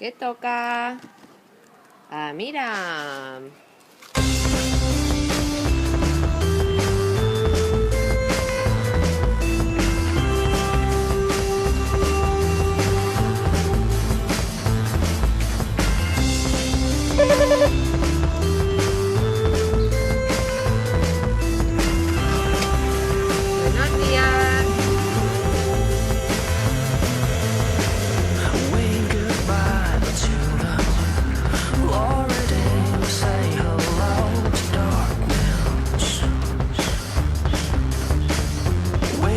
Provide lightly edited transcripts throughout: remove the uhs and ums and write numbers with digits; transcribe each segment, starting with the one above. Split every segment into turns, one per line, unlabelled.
¿Qué toca? Ah, mira. Buenos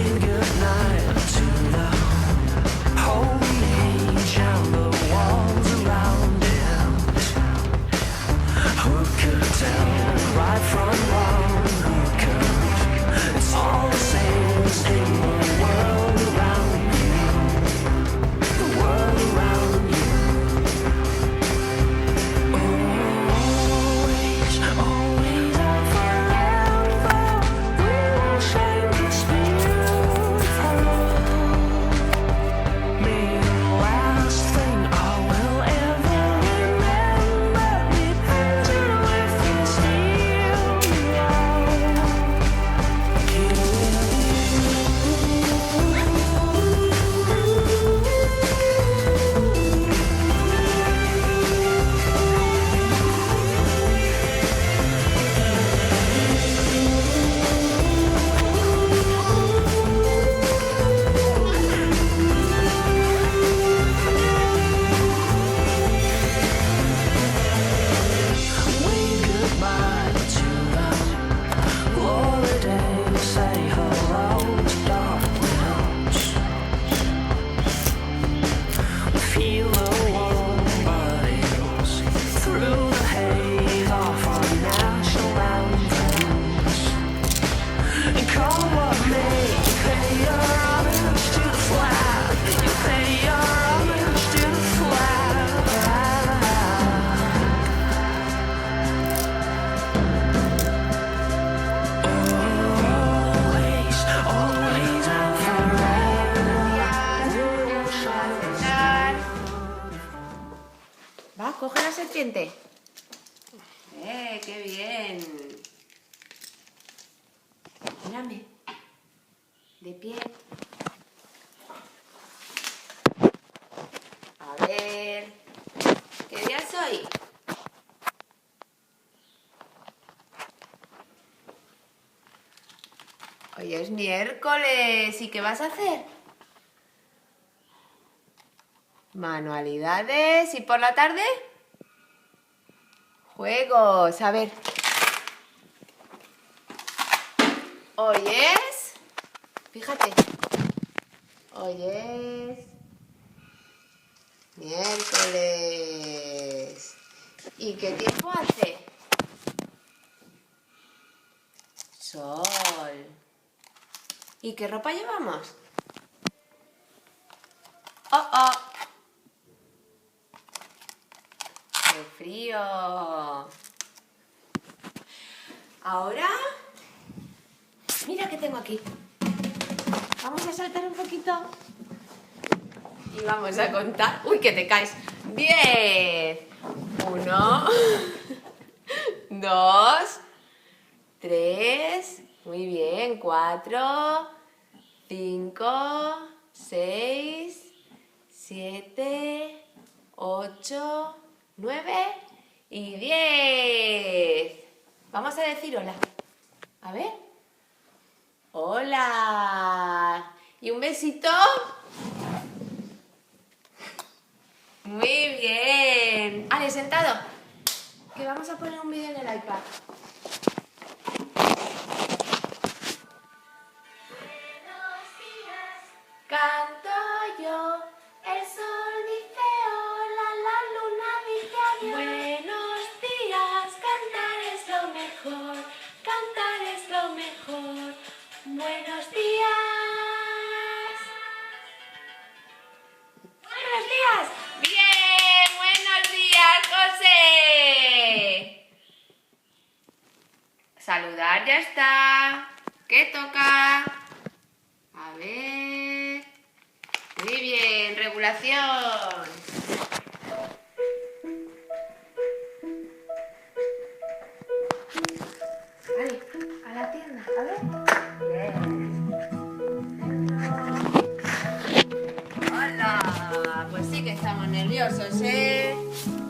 días. Va, coge la serpiente. ¡Qué bien! Mírame. De pie. A ver. ¿Qué día es hoy? Hoy es miércoles. ¿Y qué vas a hacer? Manualidades. ¿Y por la tarde? Juegos. A ver. Hoy es... Fíjate. Hoy es... miércoles. ¿Y qué tiempo hace? Sol. ¿Y qué ropa llevamos? ¡Oh, oh! ¡Qué frío! Ahora... Mira qué tengo aquí. Vamos a saltar un poquito. Y vamos a contar... ¡Uy, que te caes! 10. 1, 2, 3... Muy bien. 4, 5, 6, 7, 8, 9 y 10. Vamos a decir hola. A ver. Hola. ¿Y un besito? Muy bien. Ale, sentado. Que vamos a poner un vídeo en el iPad. Canto yo, el sol dice hola, la luna dice adiós. Buenos días, cantar es lo mejor, cantar es lo mejor. Buenos días. Buenos días. Bien, buenos días, José. Saludar ya está. ¿Qué toca? A ver... Muy bien, regulación. A ver. Bien. Hola. Pues sí que estamos nerviosos, ¿eh?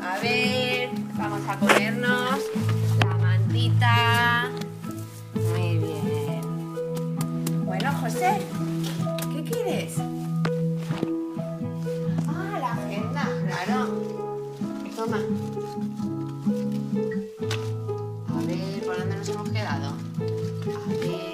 A ver, vamos a ponernos la mantita. Muy bien. Bueno, José, ¿qué quieres? Ah, la agenda, claro. Toma. A ver, ¿por dónde nos hemos quedado? A ver.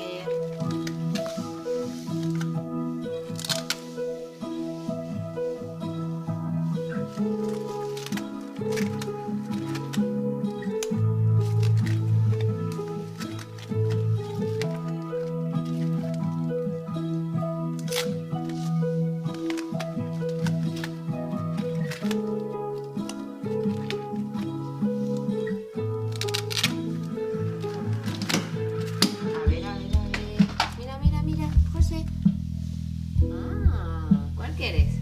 Mira, José. Ah, ¿cuál quieres?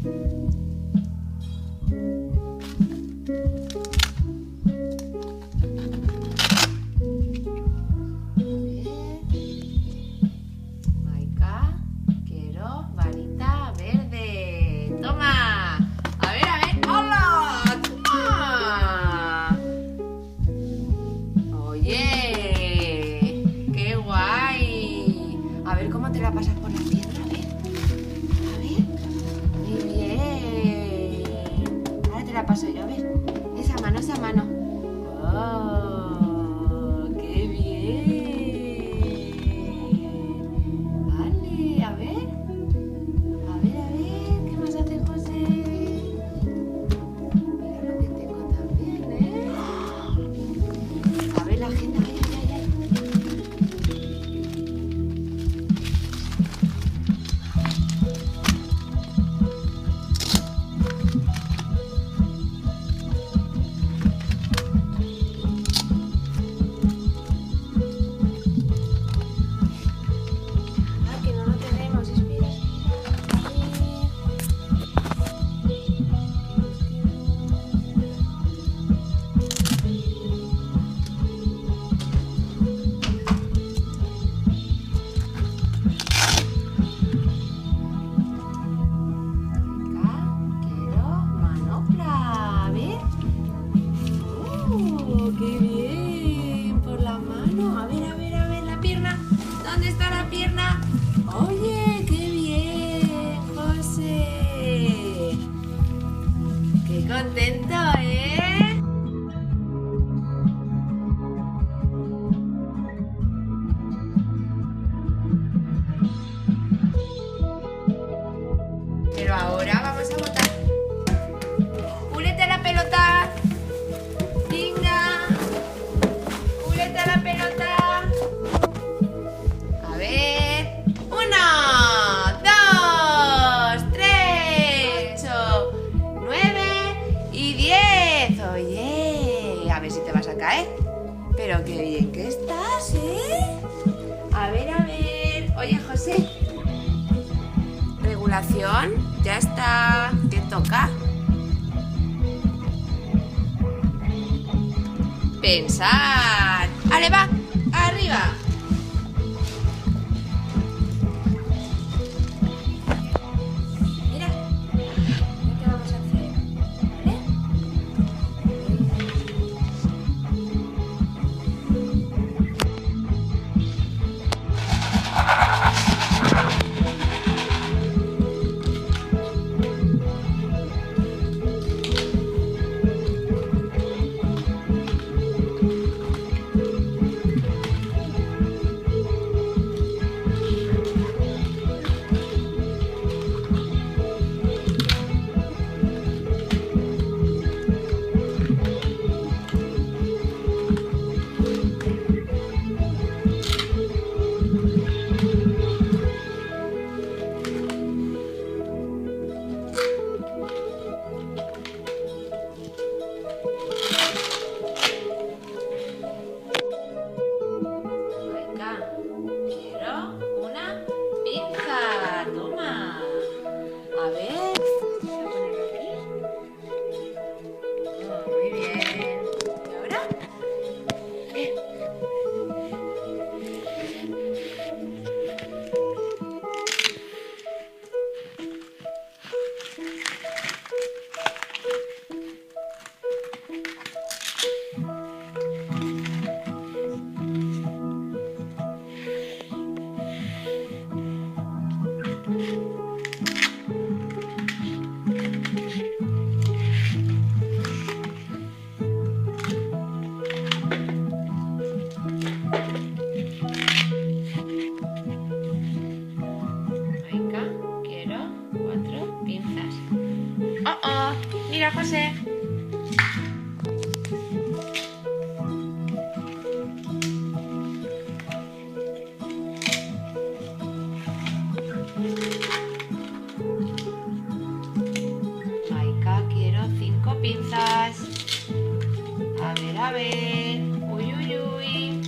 Maika, quiero varita verde. ¡Toma! A ver. ¡Hola! ¡Toma! Oye, qué guay. A ver cómo te la pasas por la piedra. A ver. Muy bien. Ahora te la paso yo, a ver. Esa mano. ¡Oh! ¡Qué bien! Vale, a ver. ¿Qué más hace José? Mira lo que tengo también, ¿eh? A ver la agenda, ay. Ah, que no lo tenemos, espera. Quiero manopla, a ver. ¡Qué bien! Por la mano. A ver, la pierna. ¿Dónde está la pierna? Oye, qué bien, José. Qué contento, ¿eh? Pero ahora vamos a botar. ¡Púlete la pelota! ¡Venga! ¡Púlete la pelota! A ver. 1, 2, 3, 8, 9 y 10. Oye, a ver si te vas a caer. Pero qué bien que estás, ¿eh? A ver. Oye, José. Regulación, ya está. ¿Qué toca? Pensar. ¡Ale, va! ¡Arriba! Mira, ¿qué vamos a hacer? ¿Vale? Oh, oh. Mira, José. Maika, quiero 5 pinzas. A ver, a ver. Uy, uy, uy.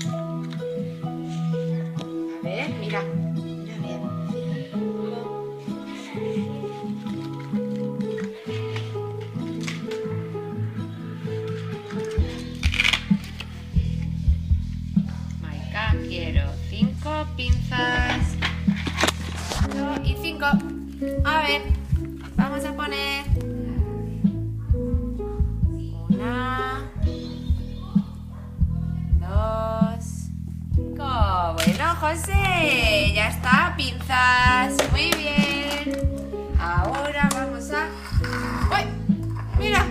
A ver, mira. Mira bien. 5. Maika, quiero 5 pinzas. 1 y 5. A ver, vamos a poner 1, 2, 5. Bueno, José, ya está, pinzas. Muy bien. Ahora vamos a... ¡Uy! Mira.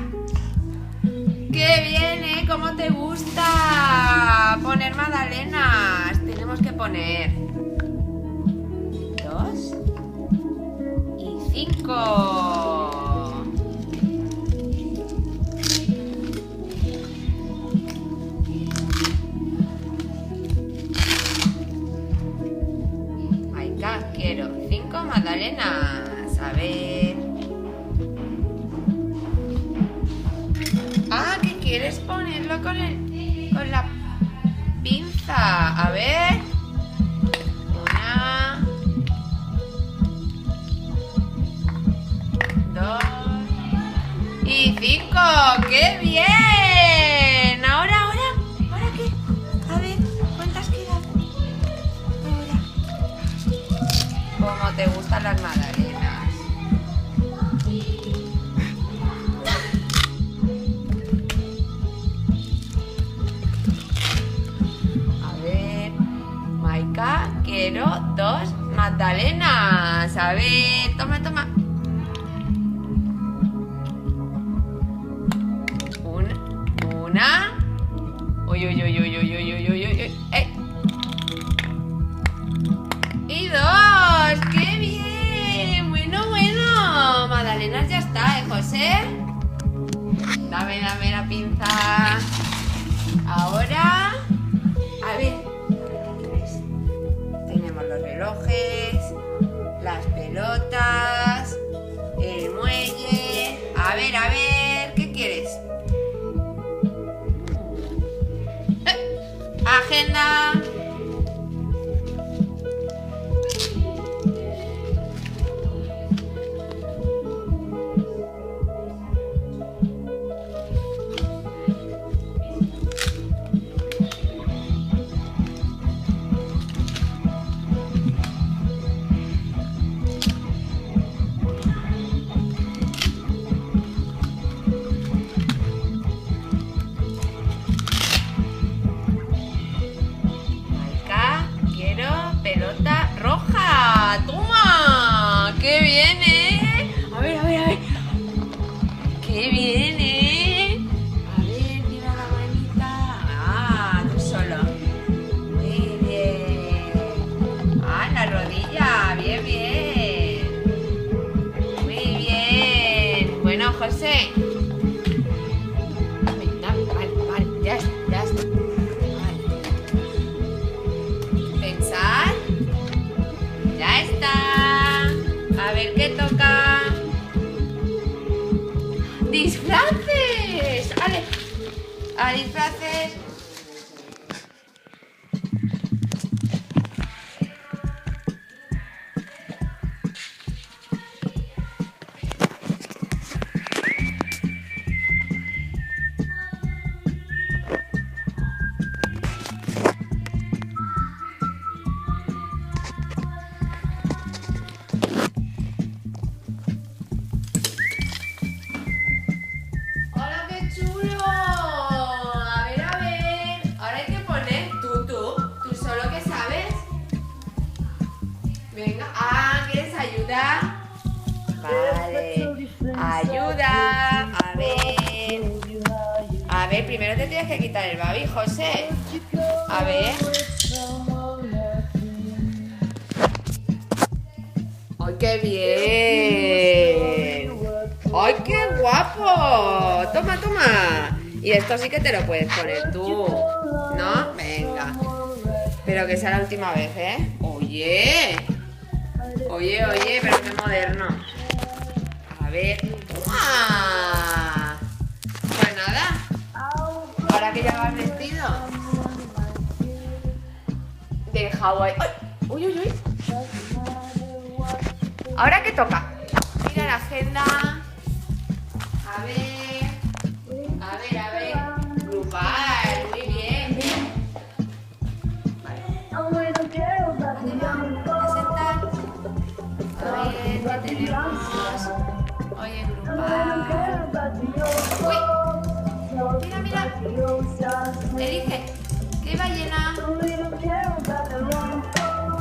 ¡Qué bien, eh! ¿Cómo te gusta poner magdalenas? Tenemos que poner 2 y 5. Maika, quiero 5 magdalenas. A ver. Ah, que quieres ponerlo con la pinza. A ver. 1, 2 y 5. ¡Qué bien! ¿Ahora qué? A ver, ¿cuántas quedan? Ahora. ¿Cómo te gustan las magdalenas? A ver, Maika, quiero 2 magdalenas. A ver, toma, toma. Una. Uy, uy, uy, uy, uy, uy, uy, uy, uy. Y 2. ¡Qué bien! Bueno, bueno. Magdalenas ya está, ¿eh, José? Dame la pinza. Ahora. A ver. Tenemos los relojes, las pelotas, el muelle. A ver, ¿qué quieres? Agenda. Pelota roja. ¡Toma! ¡Qué bien, eh! A ver. ¡Qué bien, eh! A ver, tira la manita. Ah, tú solo. Muy bien. Ah, la rodilla. Bien. Muy bien. Bueno, José. Vale. Ya está. Pensar. Ya está. A ver qué toca. ¡Disfraces! ¡Ale! ¡A disfraces! Venga, ¿quieres ayuda? Vale, ayuda. A ver, primero te tienes que quitar el babi, José. A ver. ¡Ay, qué bien! ¡Ay! ¡Ay, qué guapo! Toma, toma. Y esto sí que te lo puedes poner tú, ¿no? Venga. Pero que sea la última vez, ¿eh? Oye. Oye, oye, pero qué moderno. A ver. ¡Uah! Pues nada. Ahora que ya vas vestido de Hawái. ¡Ay! ¡Uy, uy, uy! ¿Ahora qué toca? Mira la agenda. A ver. A ver, a ver. Grupal. Muy bien. Vale. A sentar. A ver, ¿qué tenemos? Oye, grupal. Uy. Mira, mira. Elige. ¿Qué ballena?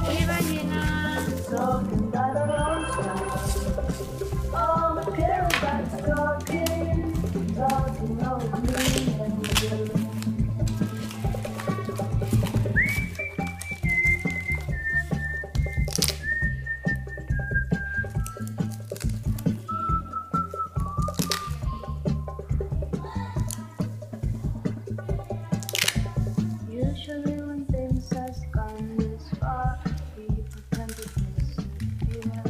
¿Qué ballena?
Usually when things has gone this far, people tend to disappear.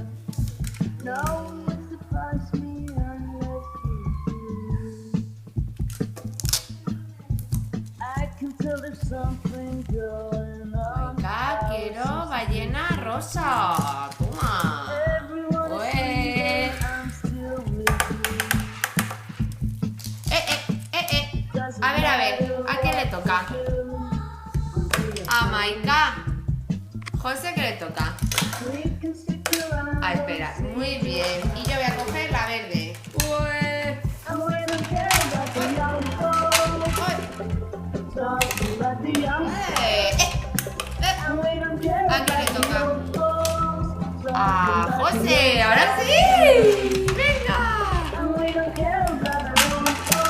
No one would surprise me unless you do. I can tell there's something going on.
Venga, quiero ballena rosa. Toma.
Everyone is
Ué.
thinking I'm still with you.
A ver, ¿a quién le toca? A Maika. José, ¿qué le toca?
We can stick around.
Ah, espera, muy bien. Y yo voy a coger la verde. Ué.
And we don't care about the young folks.
Uy.
Talking about the young and we don't care
¿A quién le
about the
toca?
old folks.
A José, ahora sí. Venga.
And we don't care about the old folks.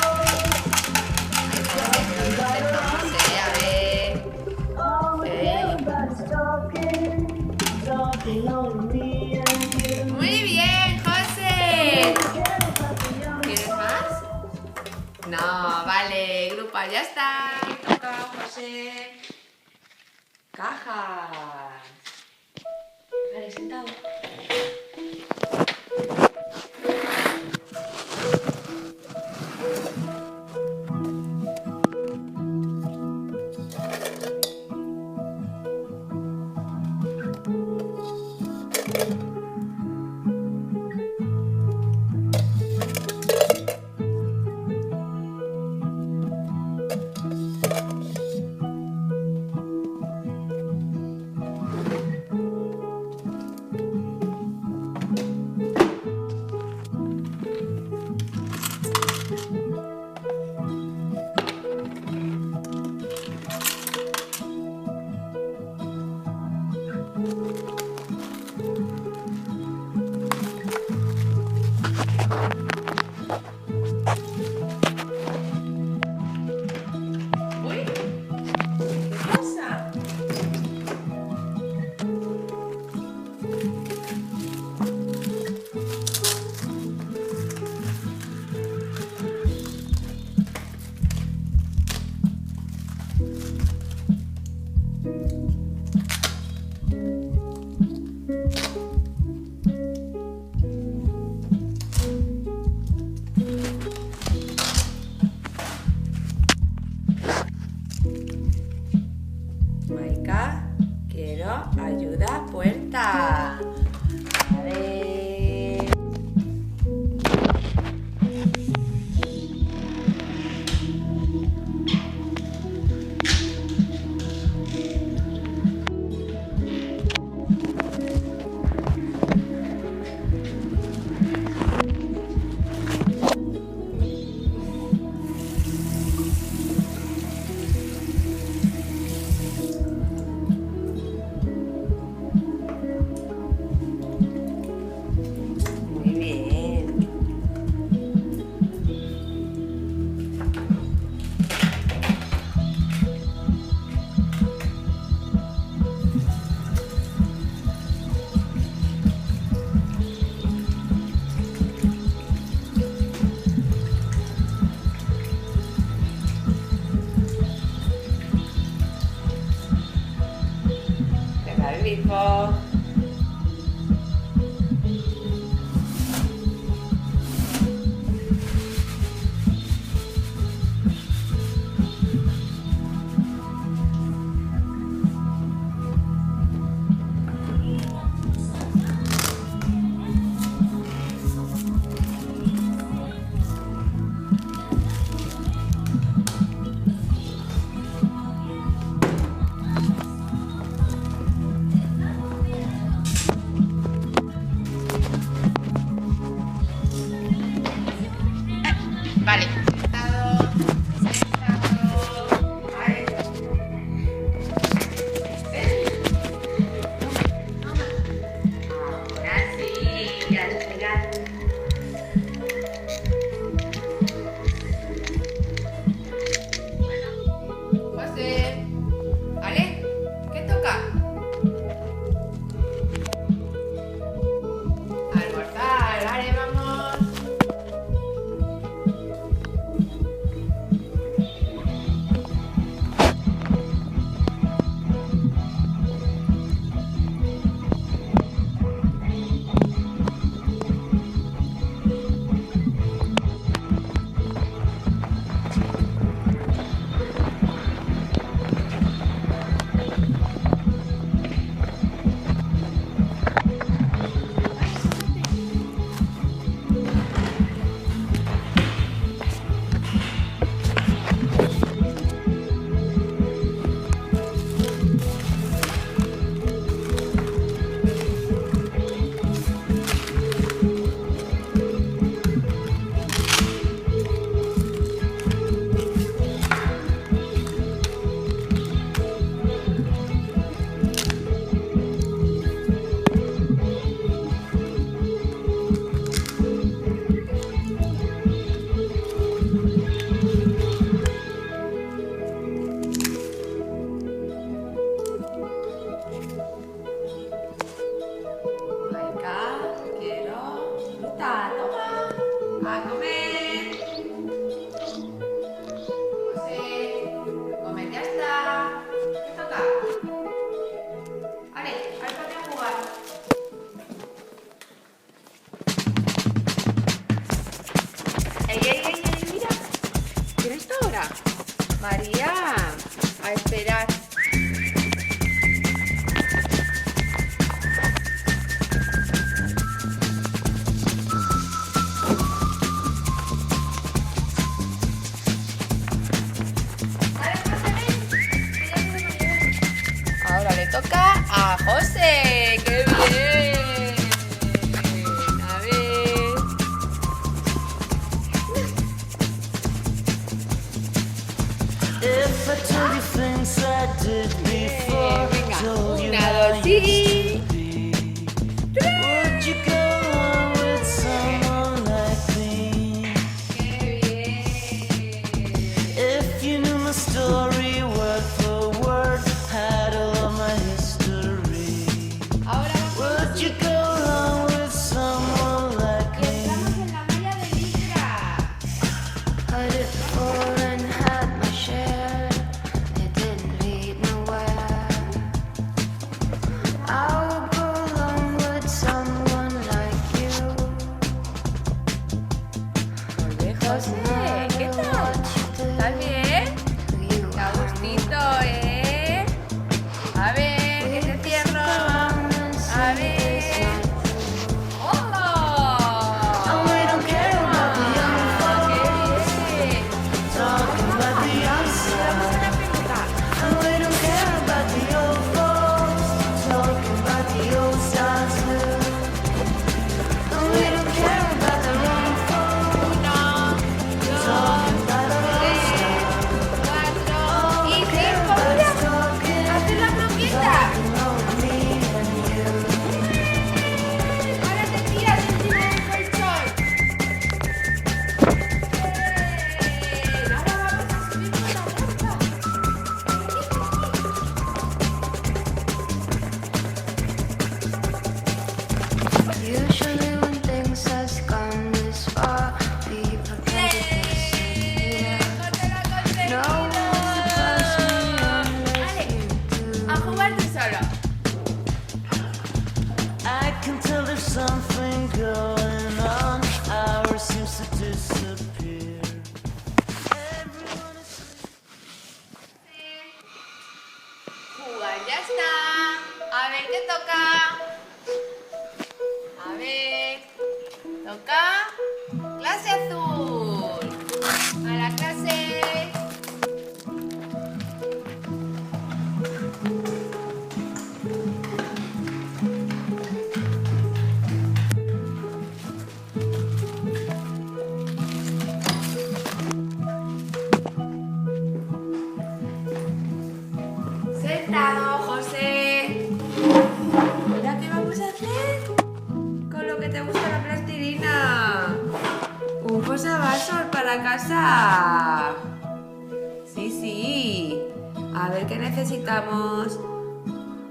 José, a ver.
All we care about is talking, talking on me and you.
Muy bien, José.
Care about the young
¿Quieres más? No, vale, grupa, ya está. Toca, José. Cajas. Vale, sentado. hijo. Vale. Sentado. Sentado. Ahí. Toma. Ahora sí, al pegar. Bueno, José. ¿Vale? ¿Qué toca? Almorzar, vale, vamos. Maika, quiero fruta, toma, a comer. José, comer ya está. ¿Qué toca? Vale, ponte a jugar. ¡Ey, mira! ¿Quién está ahora? María, a esperar. Ahora le toca a José. ¡Qué bien! A ver.
If I told you things I did before,
Venga,
told you
una,
how
dos,
you
sí.
would you go on with someone like me?
¡Qué bien!
If you knew my story word for word, had all of my history,
Ahora vamos.
would you go on with someone like me?
Estamos en la malla de Libra.
I did fall and had my share. It didn't lead nowhere. I would go along with someone like you.
Oye, José, ¿qué tal? ¿Estás bien?
You
Qué a gustito, ¿eh? A ver, que te cierro. A ver. ¡Hola!
And we don't care about the young folks,
¡Qué bien!
talking about the young side.
Una pelota.
And we don't care about the old folks, talking about the old styles too. And we don't care about the wrong folks,
Uno,
talking
dos,
about our old
tres.
styles.
para casa. Sí, sí. A ver qué necesitamos.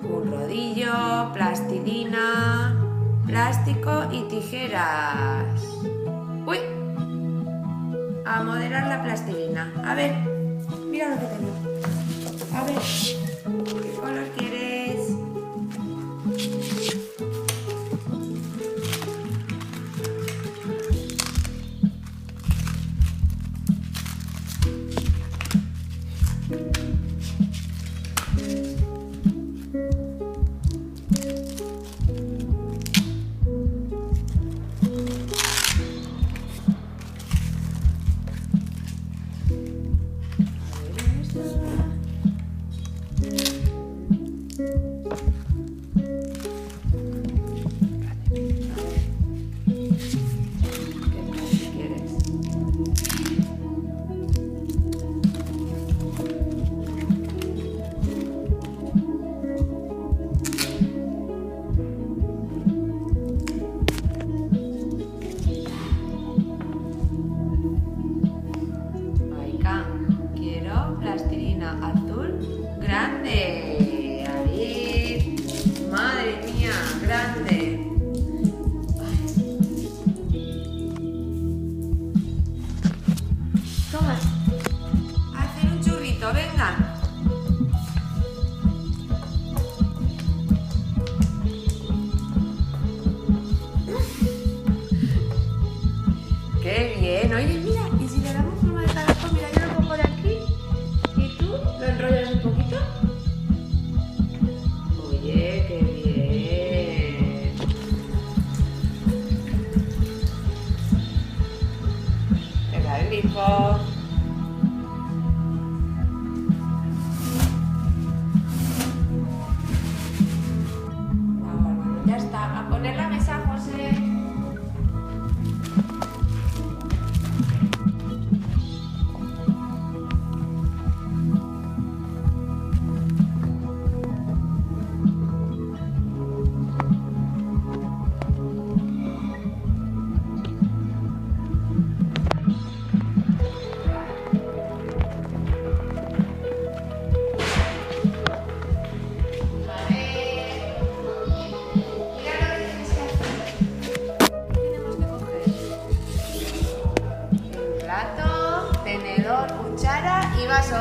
Un rodillo, plastilina, plástico y tijeras. ¡Uy! A modelar la plastilina. A ver, mira lo que tengo. A ver, ¿qué color quieres? Quiero plastilina azul grande. A ver. Madre mía, grande. Toma. A hacer un churrito, venga. Qué bien. Oye, mira, y si le damos forma de tabaco, mira, yo lo pongo de aquí y tú lo enrollas un poquito. Oye, qué bien. Venga, el grifo. Ya está. A poner la mesa, José. Tenedor, cuchara y vaso.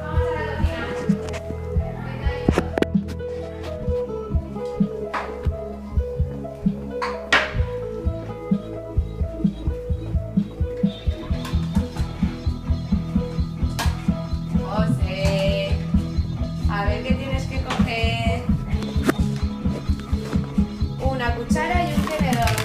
Vamos a la cocina. José, a ver qué tienes que coger. Una cuchara y un tenedor.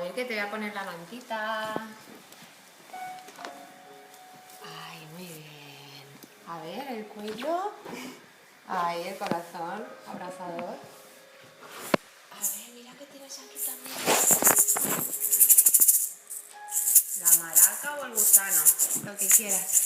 ver, que te voy a poner la mantita. Ay, muy bien. A ver, el cuello. Ahí, el corazón, abrazador. A ver, mira que tienes aquí también. La maraca o el gusano, lo que quieras.